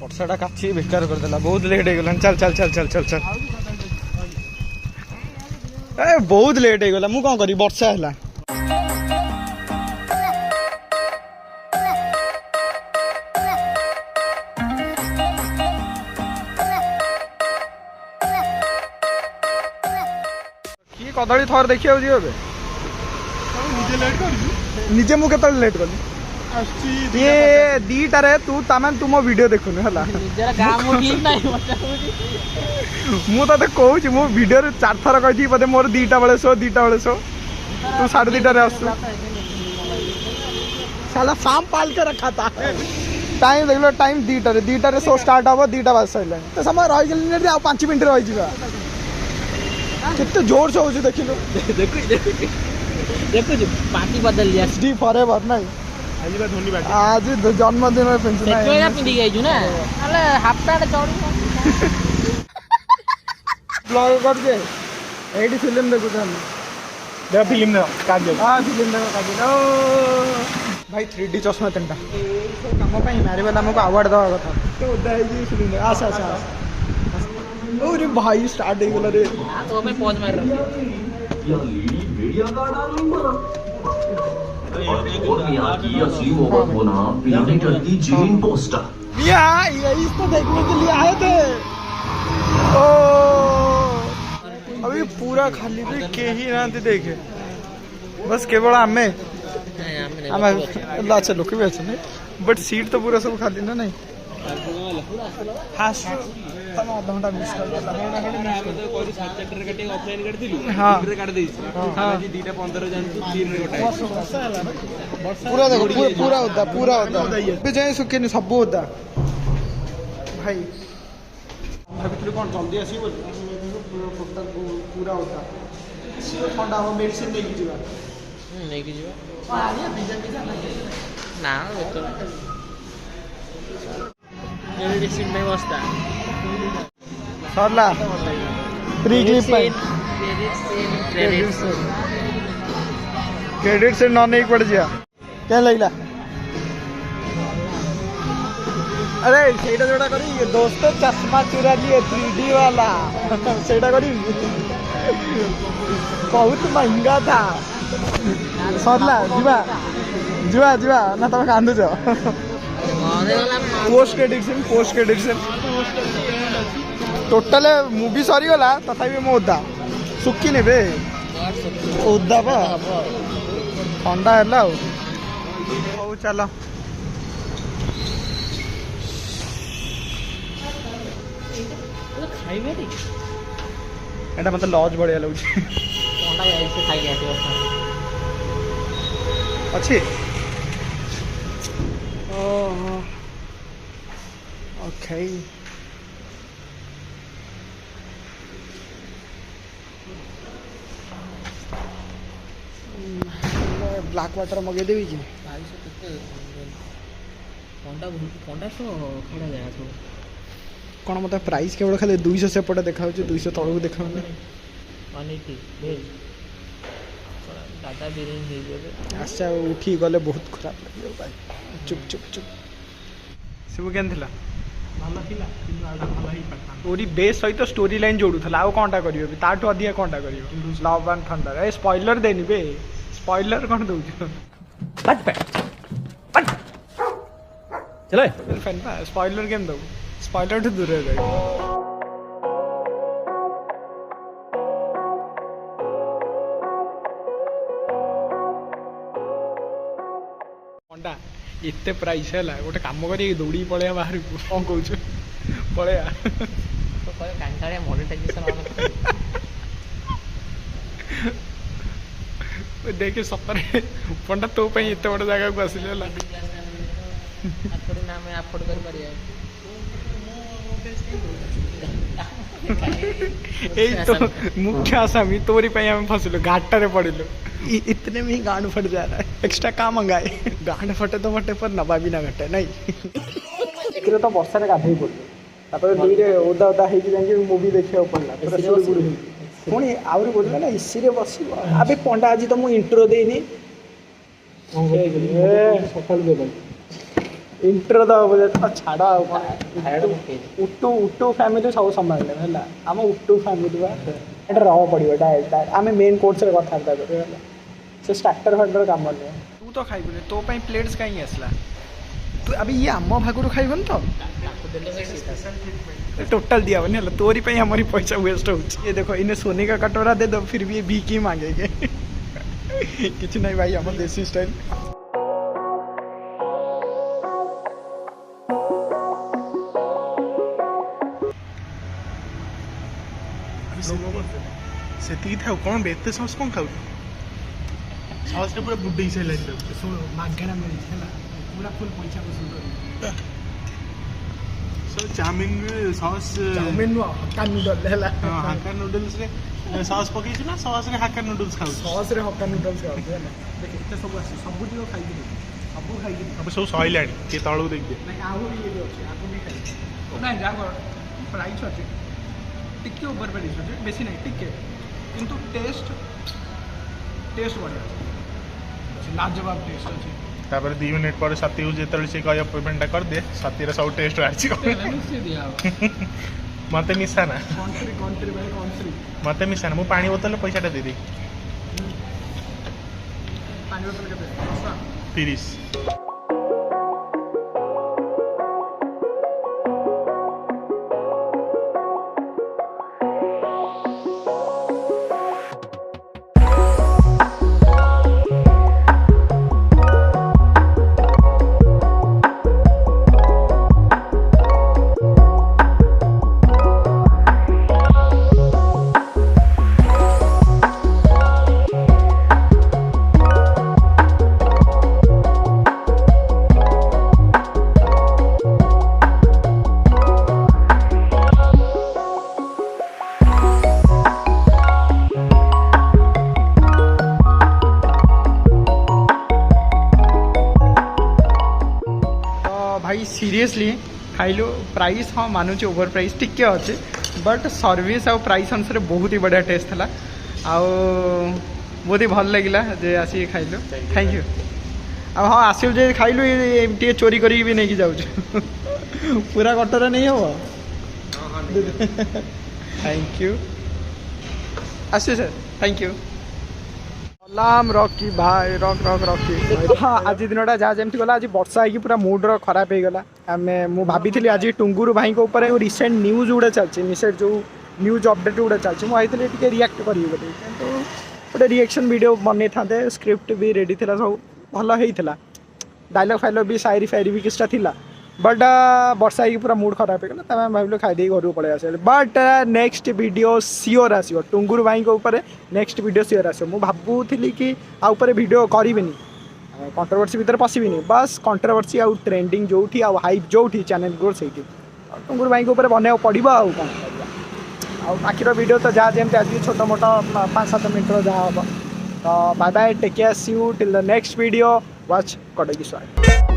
ବର୍ଷାଟା କାଚି ବେକାର କରିଦେଲା ବହୁତ ଲେଟ୍ ହେଇଗଲାଣି ଚାଲ ଚାଲ ଚାଲ ଚାଲ ଚାଲ ଚାଲ ଏ ବହୁତ ଲେଟ୍ ହେଇଗଲା ମୁଁ କ'ଣ କରିବି ବର୍ଷା ହେଲା କି କଦଳୀ ଥର ଦେଖିବାକୁ ଯିବ ଏବେ ନିଜେ ମୁଁ କେତେବେଳେ ଲେଟ୍ କଲି ये दीटारे तू तमें तुम वीडियो देखुन है मु ते कहूँ मो वीडियो 4 थर कही बोधे मोर 2टा बेले शो तू 2:30 आस साला शाम पाल के रखा था टाइम देख लो टाइम 2टारे शो स्टार्ट हम 2टा बज सारे तो समय रही 5 मिनट रही केते जोर से हो देख लो देखो पार्टी बदल दी फॉर एवर नहीं आज जन्मदिन में पिंधि गई ना हाफ पैंट चढ़ ब्लॉग करके एडी फिल्म देखु फिल्म हाँ फिल्म देखो भाई 3D चश्मा 3टा कम मारे आमको अवार्ड दवा कथा तो फिल्म आस आस अरे भाई स्टार्ट हो गला रे तो मैं पॉज मार रहा और यहाँ की असली मोहब्बत होना प्लेनेट अर्थ की जीन पोस्टर यही तो देखने के लिए आए थे ओ अभी पूरा खाली भी के ही ना देखे बस केवल आमे अच्छा लोग भी अच्छे नहीं बट सीट तो पूरा सब खाली ना नहीं हाँ आधा घंटा मिस कर पूरा देखो पूरा होता जाए सुखेनी सब होता भाई भाई कौन जल्दी आस पूरा होता ठंडा हम मेडिसिन नहीं बसता सरला प्री क्लिप क्रेडिट से नॉन नहीं पड़ जा क्या लगला अरे सेटा जोड़ा करी दोस्त चश्मा चुरा लिए 3D वाला सेटा करी बहुत महंगा था सरला जीवा जीवा जीवा ना तुम कांदुच पोस्ट क्रेडिट टोटाल मूवी सरी गला तथापि मो ओदा सुखी ने ओदा पा ठंडा है चल एटा मतलब लॉज बढ़िया लगे अच्छी ओके ब्लैक वाटर मगे देवी कि कौन मतलब प्राइस केवल खाली 200 सेपटे देखा 200 तलू देखा अच्छा उठी गले बहुत खराब लगे भाई चुप चुप चुप सब केन थिला स्टोरी बेस सहित स्टोरी लाइन जोड़ूला आउ कौनटा करियो ताठू अधिक कौनटा करियो love and thunder A spoiler देनी बे स्पॉइलर कौन दउछ चलो फैन पा स्पॉइलर केम दउ स्पॉइलर तो दूर रह एते प्राइस है गोटे कम कर दौड़ी पलैया बाहर कौन कौन पलैया देखे सतरे पंडा तो एत बड़ जगह को आसिले तो मुख्य आसामी तोरी फसिलु घाटारे पड़िलु इतने में ही गांड फट जा रहा है एक्स्ट्रा क्या मंगाए गांड फटे तो फटे पर नबा भी ना घटे नहीं तो वर्षा गाधे पड़े ओदा ओदा मूवी देखा पड़ा पुणी आहरी बोलते ना एसी रे बस अबे पंडा आज तो मुझे इंट्रो देनी सकाल इंट्रो दब छाड़ उटू उटू फैमिली सब संभाल है आम उटू फैमिली ये रह पड़ो डायरेक्ट आम मेन कोर्स कथबार्ता करें से स्टार्टर फार्टर कम नहीं तू तो खाइबुनि तो प्लेट्स कहीं आसला तू अभी ये आम भागुर खाइबन तो टोटल दिया बनी है तोरी पे हमारी पैसा वेस्ट हो देखो इन्हें सोने का कटोरा दे दो फिर भी ये बीक ही मांगेंगे किसी नहीं भाई हमारे देसी स्टाइल से था कौन बेते सॉस कौन खाऊ सॉस रे पूरा बुड्ढी से ले लो सुन मागेरा मिली है पूरा फुल पैसा वसूल कर सो चाउमीन रे सॉस चाउमीन नो हक्का नूडल है हां हक्का नूडल्स रे सॉस पके ना सॉस रे हक्का नूडल्स खाऊ सॉस रे हक्का नूडल्स खाऊ है देख इतना सब आसी सब जो खाई दे सब खाई दे अब सब सॉइलैंड के तळू देख दे नहीं आहु ये भी ଅଛି आगु भी खाई नहीं जा प्राइस ଅଛି टिके ऊपर पे डिश ଅଛି बेसी नहीं टिके किंतु टेस्ट बढ़िया लाजवाब टेस्ट अछि तापर 2 मिनिट पर साथी हो जेतल से कय पेमेंट कर दे साथी रे सब टेस्ट आछि मिक्स दिया मते मिसा ना कंट्री भाई कंट्री मते मिसा ना मु पानी बोतल पैसा दे दे पानी बोतल के 30 भाई सीरियसली खाइलु प्राइस हाँ मानुच ओवर प्राइस टिके अच्छे बट सर्विस आउ प्राइस अनुसार बहुत ही बढ़िया टेस्ट था आउ बहुत ही भल लगिला जे आसिक खाइलु थैंक यू आ हाँ आसो जे खाइलु टे चोरी करी भी नहीं जाऊँ पूरा कटोरा नहीं हम थैंक यू आसो सर थैंक यू सलाम रॉकी भाई रॉकी हाँ आज दिनटा जहाँ जमी गला आज वर्षा होगी पूरा मूड खराब हो गला आम मु भाई आज टुंगुरु भाई ऊपर रिसेंट न्यूज गुड़ा चलती रिसेंट जो न्यूज अपडेट गुड़ा चलती मुझे रिएक्ट करी गोटे रिएक्शन वीडियो बन था स्क्रिप्ट भी रेडी थी सब भल होता डायलॉग फाइलॉग भी शायरी फायरी भी किसटा थिला बट वर्षा होगी पूरा मूड खराब हो गला तमें भाविल खाई घर को पलि आस बट नेक्स्ट वीडियो सियोर आसो टुंगुरु भाई ऊपर नेक्स्ट वीडियो सियोर आसो मुझे भावुली कि आउे वीडियो करी कंट्रोवर्सी भितर पशिनी बस कंट्रोवर्सी आउ ट्रेंडिंग जो हाइप जो चैनल ग्रोथ से टुंगुरु भाई ऊपर बनवा पड़ो आउ कौन आउ बाकी वीडियो तो जहाँ जमी आज छोट मोट 5-7 मिनट जहाँ हम तो bye bye take care see you till the next video watch कटकी स्वागत।